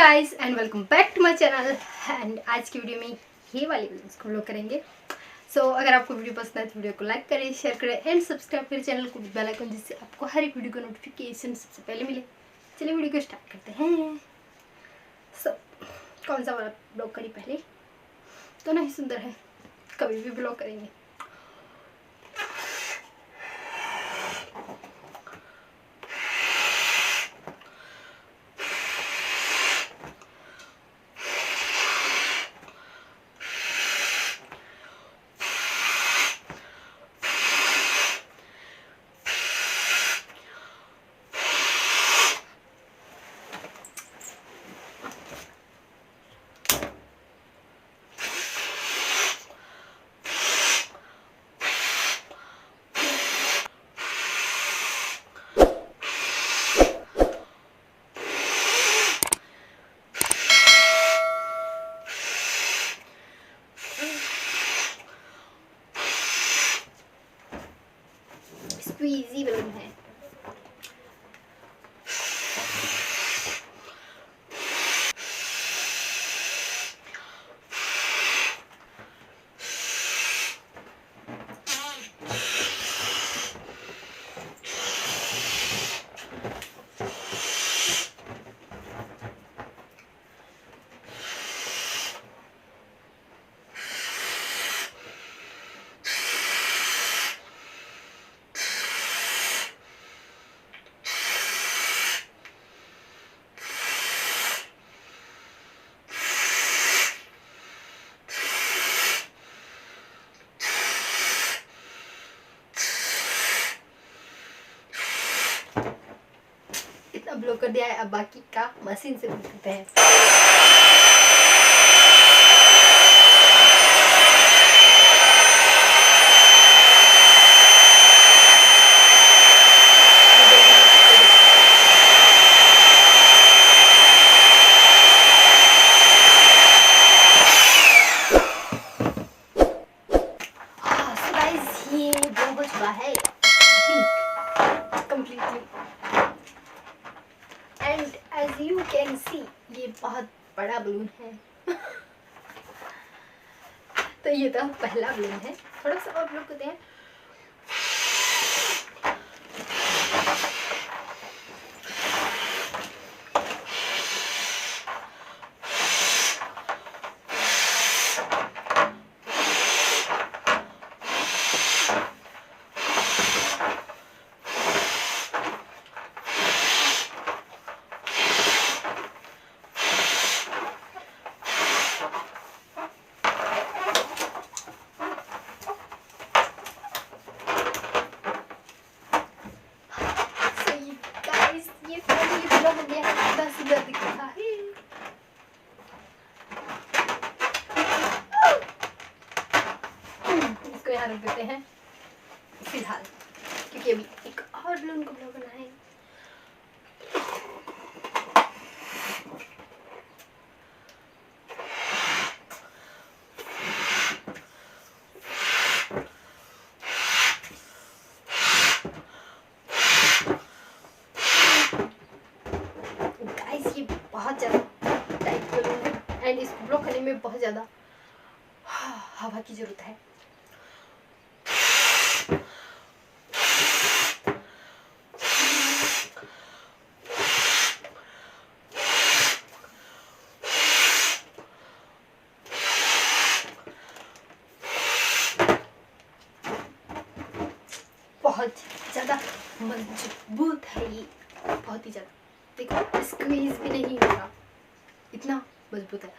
Guys and welcome back to my channel. And आज की video में ये वाली वीडियोस को हम लोग करेंगे। अगर आपको वीडियो पसंद है तो वीडियो को लाइक करें, शेयर करें एंड सब्सक्राइब करें चैनल को, बेल आइकन, जिससे आपको हर एक वीडियो का नोटिफिकेशन सबसे पहले मिले। चलिए वीडियो को स्टार्ट करते हैं। कौन सा वाला ब्लॉग करी पहले? तो नहीं सुंदर है, कभी भी ब्लॉग करेंगे। स्क्वीजी बलून है। ब्लो कर दिया है, अब बाकी का मशीन से करते हैं। ये ब्लो हो चुका है completely. And as you can see ये बहुत बड़ा बलून है। तो ये तो पहला बलून है, थोड़ा सा और ब्लो करते हैं। इसको यहाँ रख देते हैं फिलहाल, क्योंकि अभी एक और बलून को ब्लो करना है। गाइस ये बहुत ज़्यादा टाइट बलून है एंड इसको ब्लो करने में बहुत ज़्यादा हवा की जरूरत है। बहुत ज़्यादा मजबूत है ये, बहुत ही ज़्यादा। देखो स्क्वीज भी नहीं हो रहा, इतना मजबूत है।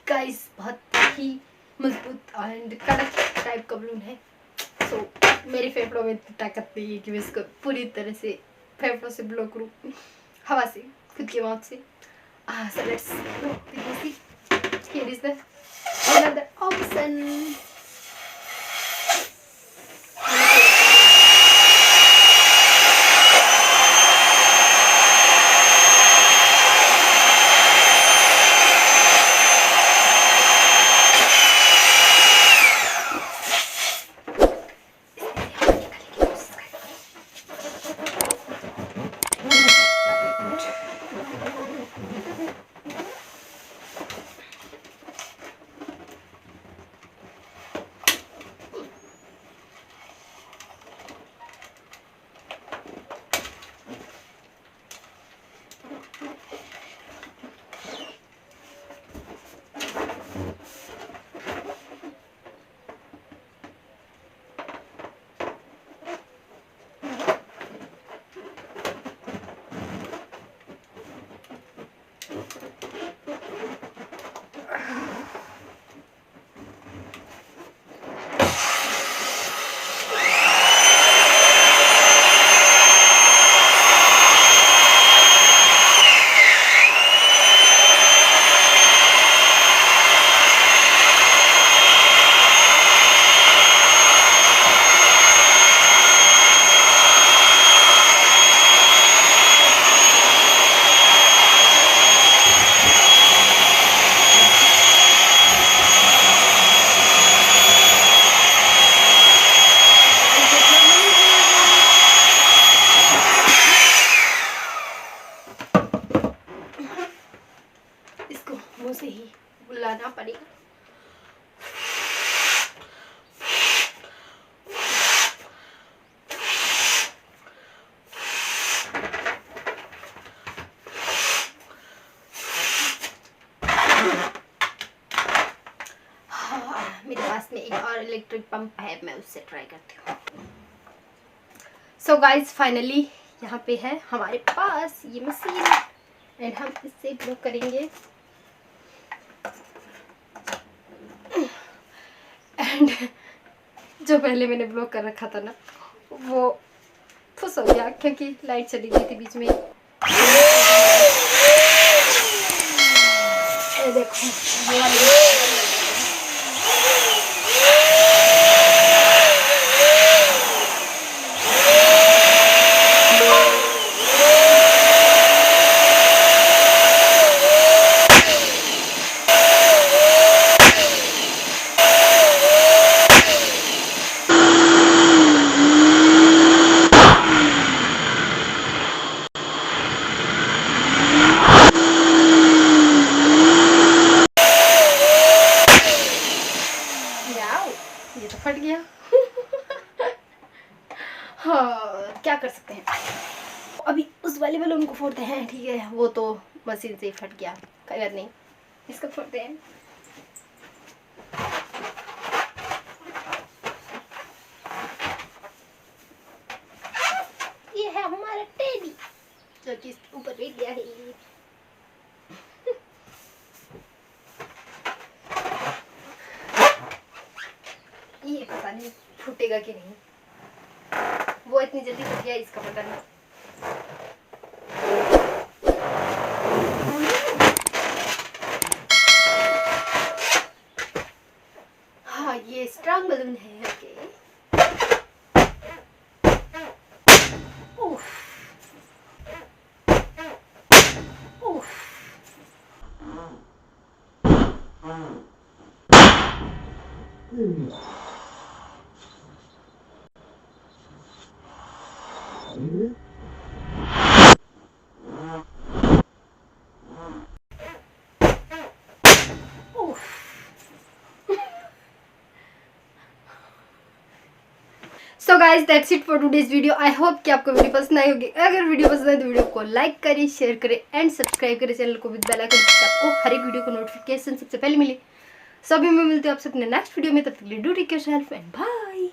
गाइस बहुत ही मजबूत एंड कड़क टाइप का बलून है। मेरे फेफड़ों में इतनी ताकत नहीं है कि मैं इसको पूरी तरह से फेफड़ों से ब्लो करूँ, हवा से, खुद की माउथ से। So let's see. Here is the another option. हैं और इलेक्ट्रिक पंप है, मैं उससे ट्राई करती हूँ। सो गाइज फाइनली यहाँ पे है हमारे पास ये मशीन एंड हम इससे ब्लो करेंगे। एंड जो पहले मैंने ब्लॉक कर रखा था ना वो फुस हो गया क्योंकि लाइट चली गई थी बीच में। ये देखो ये वाली ये तो फट गया। हाँ क्या कर सकते हैं, अभी उस वाले बलून को फोड़ते हैं। ठीक है वो तो मशीन से ही फट गया, कोई बात नहीं, इसको फोड़ते हैं। ये है हमारा टेडी जो कि ऊपर बैठ गया है। ये पता नहीं फूटेगा कि नहीं, वो इतनी जल्दी फट गया इसका पता नहीं। हाँ ये स्ट्रॉन्ग बलून है। Okay so guys that's it for today's video. I hope कि आपको वीडियो पसंद आई होगी। अगर वीडियो पसंद आए तो वीडियो को लाइक करें, शेयर करें एंड सब्सक्राइब करें चैनल को विद बेल आइकन, जिससे आपको हर एक वीडियो को नोटिफिकेशन सबसे पहले मिले। सो अभी मैं मिलती हूँ आपसे अपने नेक्स्ट वीडियो में, तब तक के लिए do take care, self and bye.